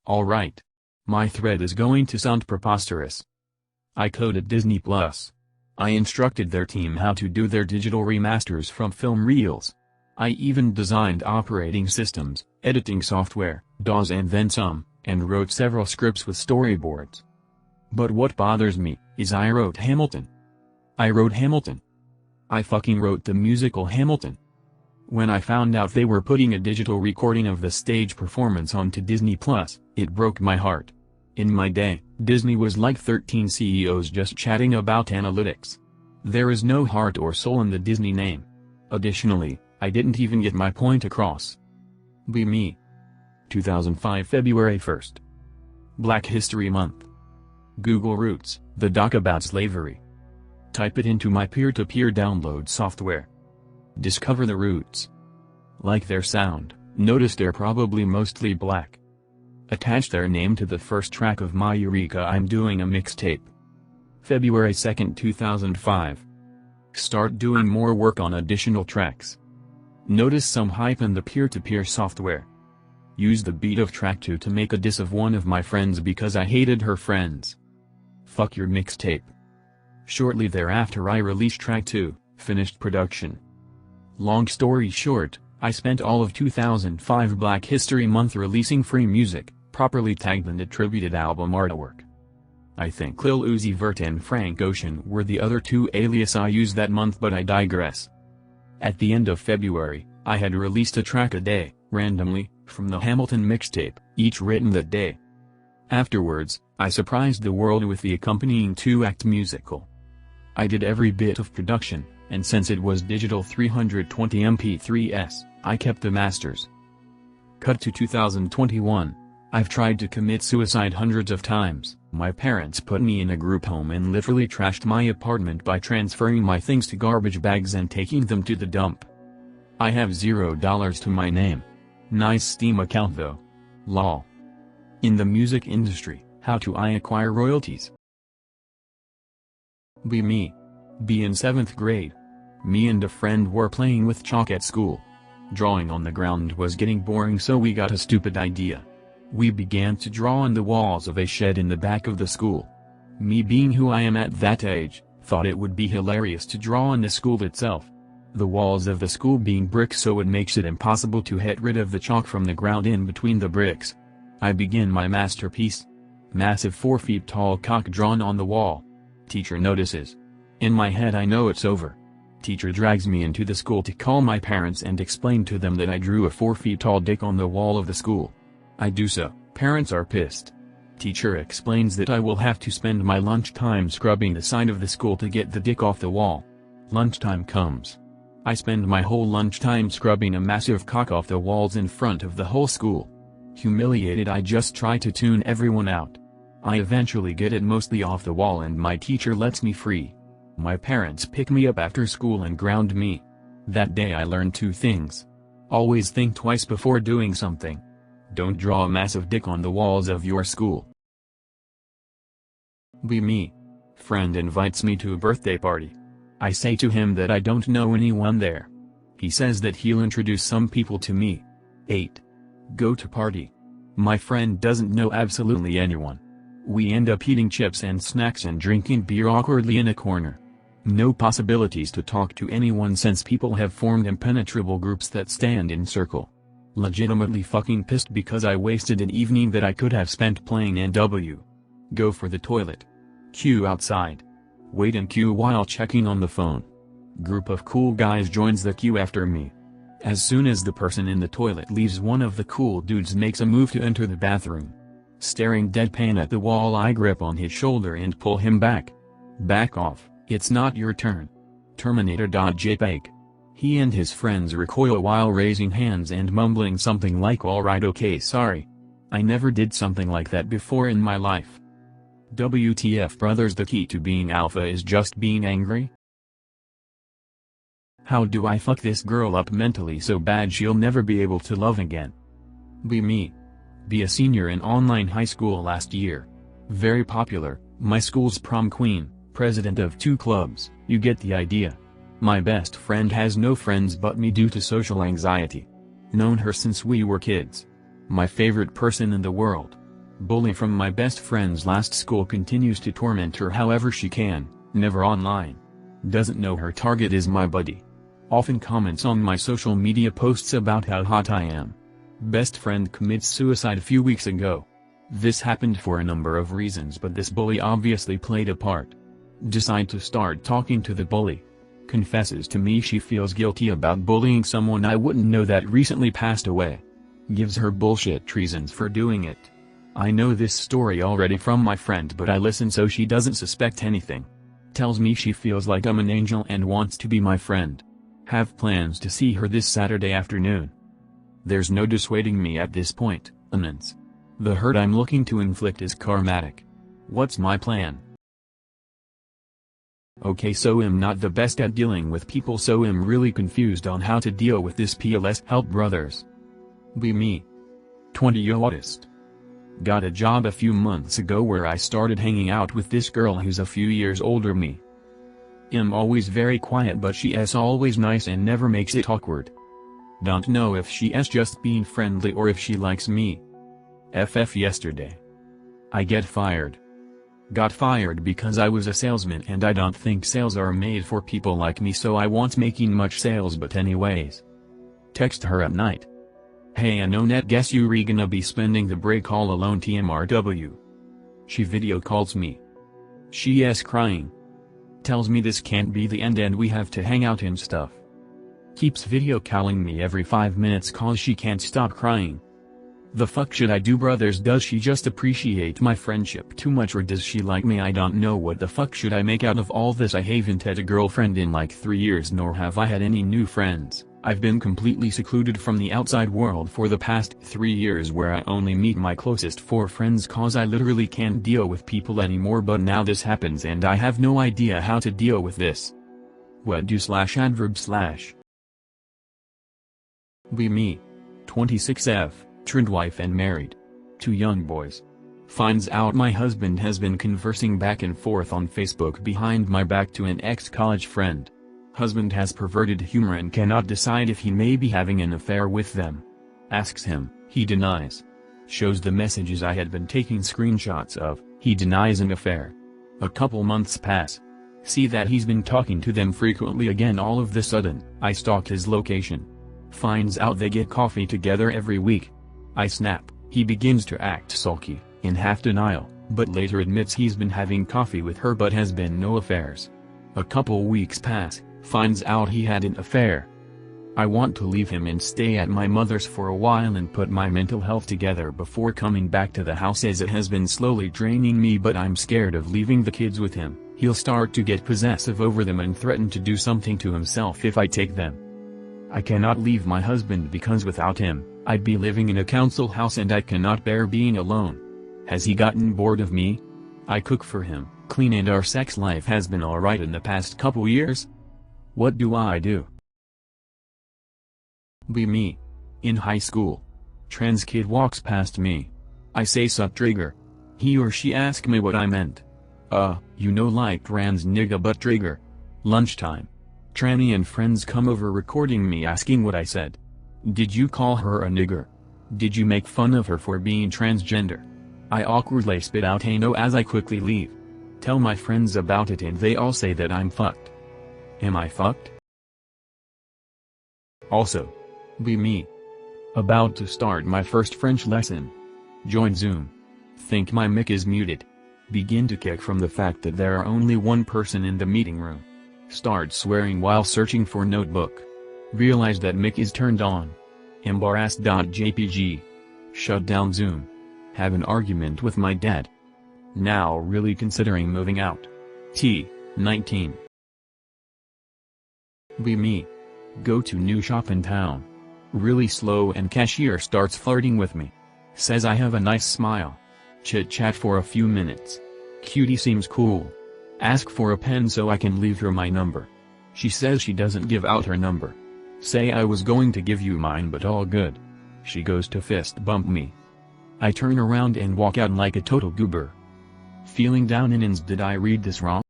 Alright. My thread is going to sound preposterous. I coded Disney+. I instructed their team how to do their digital remasters from film reels. I even designed operating systems, editing software, DAWs and then some, and wrote several scripts with storyboards. But what bothers me, is I wrote Hamilton. I wrote Hamilton. I fucking wrote the musical Hamilton. When I found out they were putting a digital recording of the stage performance onto Disney+, it broke my heart. In my day, Disney was like 13 CEOs just chatting about analytics. There is no heart or soul in the Disney name. Additionally, I didn't even get my point across. Be me. 2005 February 1st. Black History Month. Google Roots, the doc about slavery. Type it into my peer-to-peer download software. Discover the roots. Like their sound, notice they're probably mostly black. Attach their name to the first track of my Eureka I'm doing a mixtape. February 2nd 2005. Start doing more work on additional tracks. Notice some hype in the peer-to-peer software. Use the beat of track 2 to make a diss of one of my friends because I hated her friends. Fuck your mixtape. Shortly thereafter I released track 2, finished production. Long story short, I spent all of 2005 Black History Month releasing free music, properly tagged and attributed album artwork. I think Lil Uzi Vert and Frank Ocean were the other two alias I used that month, but I digress. At the end of February, I had released a track a day, randomly, from the Hamilton mixtape, each written that day. Afterwards, I surprised the world with the accompanying 2-act musical. I did every bit of production, and since it was digital 320 MP3s, I kept the masters. Cut to 2021. I've tried to commit suicide hundreds of times. My parents put me in a group home and literally trashed my apartment by transferring my things to garbage bags and taking them to the dump. I have $0 to my name. Nice Steam account though. Lol. In the music industry, how do I acquire royalties? Be me. Be in 7th grade. Me and a friend were playing with chalk at school. Drawing on the ground was getting boring, so we got a stupid idea. We began to draw on the walls of a shed in the back of the school. Me, being who I am at that age, thought it would be hilarious to draw on the school itself. The walls of the school being brick, so it makes it impossible to get rid of the chalk from the ground in between the bricks. I begin my masterpiece. Massive 4 feet tall cock drawn on the wall. Teacher notices. In my head I know it's over. Teacher drags me into the school to call my parents and explain to them that I drew a 4 feet tall dick on the wall of the school. I do so, parents are pissed. Teacher explains that I will have to spend my lunchtime scrubbing the side of the school to get the dick off the wall. Lunchtime comes. I spend my whole lunchtime scrubbing a massive cock off the walls in front of the whole school. Humiliated, I just try to tune everyone out. I eventually get it mostly off the wall and my teacher lets me free. My parents pick me up after school and ground me. That day I learned 2 things. Always think twice before doing something. Don't draw a massive dick on the walls of your school. Be me. Friend invites me to a birthday party. I say to him that I don't know anyone there. He says that he'll introduce some people to me. 8. Go to party. My friend doesn't know absolutely anyone. We end up eating chips and snacks and drinking beer awkwardly in a corner. No possibilities to talk to anyone since people have formed impenetrable groups that stand in circle. Legitimately fucking pissed because I wasted an evening that I could have spent playing NW. Go for the toilet. Queue outside. Wait in queue while checking on the phone. Group of cool guys joins the queue after me. As soon as the person in the toilet leaves, one of the cool dudes makes a move to enter the bathroom. Staring deadpan at the wall, I grip on his shoulder and pull him back. Back off, it's not your turn. Terminator.jpg. He and his friends recoil while raising hands and mumbling something like alright okay sorry. I never did something like that before in my life. WTF brothers, the key to being alpha is just being angry? How do I fuck this girl up mentally so bad she'll never be able to love again? Be me. Be a senior in online high school last year. Very popular, my school's prom queen, president of 2 clubs, you get the idea. My best friend has no friends but me due to social anxiety. Known her since we were kids. My favorite person in the world. Bully from my best friend's last school continues to torment her however she can, never online. Doesn't know her target is my buddy. Often comments on my social media posts about how hot I am. Best friend commits suicide a few weeks ago. This happened for a number of reasons, but this bully obviously played a part. Decide to start talking to the bully. Confesses to me she feels guilty about bullying someone I wouldn't know that recently passed away. Gives her bullshit reasons for doing it. I know this story already from my friend, but I listen so she doesn't suspect anything. Tells me she feels like I'm an angel and wants to be my friend. Have plans to see her this Saturday afternoon. There's no dissuading me at this point, immense. The hurt I'm looking to inflict is karmatic. What's my plan? Okay, so I'm not the best at dealing with people, so I'm really confused on how to deal with this. PLS help brothers. Be me. 20-year autist. Got a job a few months ago where I started hanging out with this girl who's a few years older me. I'm always very quiet, but she's always nice and never makes it awkward. Don't know if she's just being friendly or if she likes me. FF yesterday. I get fired. Got fired because I was a salesman and I don't think sales are made for people like me, so I wasn't making much sales, but anyways. Text her at night. Hey, I know net, guess you gonna be spending the break all alone TMRW. She video calls me. She's crying. Tells me this can't be the end and we have to hang out and stuff. Keeps video calling me every 5 minutes cause she can't stop crying. The fuck should I do, brothers? Does she just appreciate my friendship too much or does she like me? I don't know. What the fuck should I make out of all this? I haven't had a girlfriend in like 3 years, nor have I had any new friends. I've been completely secluded from the outside world for the past 3 years, where I only meet my closest 4 friends cause I literally can't deal with people anymore, but now this happens and I have no idea how to deal with this. What do /adverb/ Be me. 26F. Turned wife and married. 2 young boys. Finds out my husband has been conversing back and forth on Facebook behind my back to an ex-college friend. Husband has perverted humor and cannot decide if he may be having an affair with them. Asks him, he denies. Shows the messages I had been taking screenshots of, he denies an affair. A couple months pass. See that he's been talking to them frequently again. All of the sudden, I stalk his location. Finds out they get coffee together every week. I snap. He begins to act sulky, in half denial, but later admits he's been having coffee with her but has been no affairs. A couple weeks pass, finds out he had an affair. I want to leave him and stay at my mother's for a while and put my mental health together before coming back to the house, as it has been slowly draining me, but I'm scared of leaving the kids with him. He'll start to get possessive over them and threaten to do something to himself if I take them. I cannot leave my husband because without him, I'd be living in a council house and I cannot bear being alone. Has he gotten bored of me? I cook for him, clean, and our sex life has been alright in the past couple years. What do I do? Be me. In high school. Trans kid walks past me. I say sup trigger. He or she ask me what I meant. You know, like trans nigga but trigger. Lunchtime. Tranny and friends come over recording me asking what I said. Did you call her a nigger? Did you make fun of her for being transgender? I awkwardly spit out hey no as I quickly leave. Tell my friends about it and they all say that I'm fucked. Am I fucked? Also. Be me. About to start my first French lesson. Join Zoom. Think my mic is muted. Begin to kick from the fact that there are only one person in the meeting room. Start swearing while searching for notebook. Realize that mic is turned on. Embarrassed.jpg. Shut down Zoom. Have an argument with my dad. Now really considering moving out. T. 19. Be me. Go to new shop in town. Really slow and cashier starts flirting with me. Says I have a nice smile. Chit chat for a few minutes. Cutie seems cool. Ask for a pen so I can leave her my number. She says she doesn't give out her number. Say I was going to give you mine but all good. She goes to fist bump me. I turn around and walk out like a total goober. Feeling down in ins. Did I read this wrong?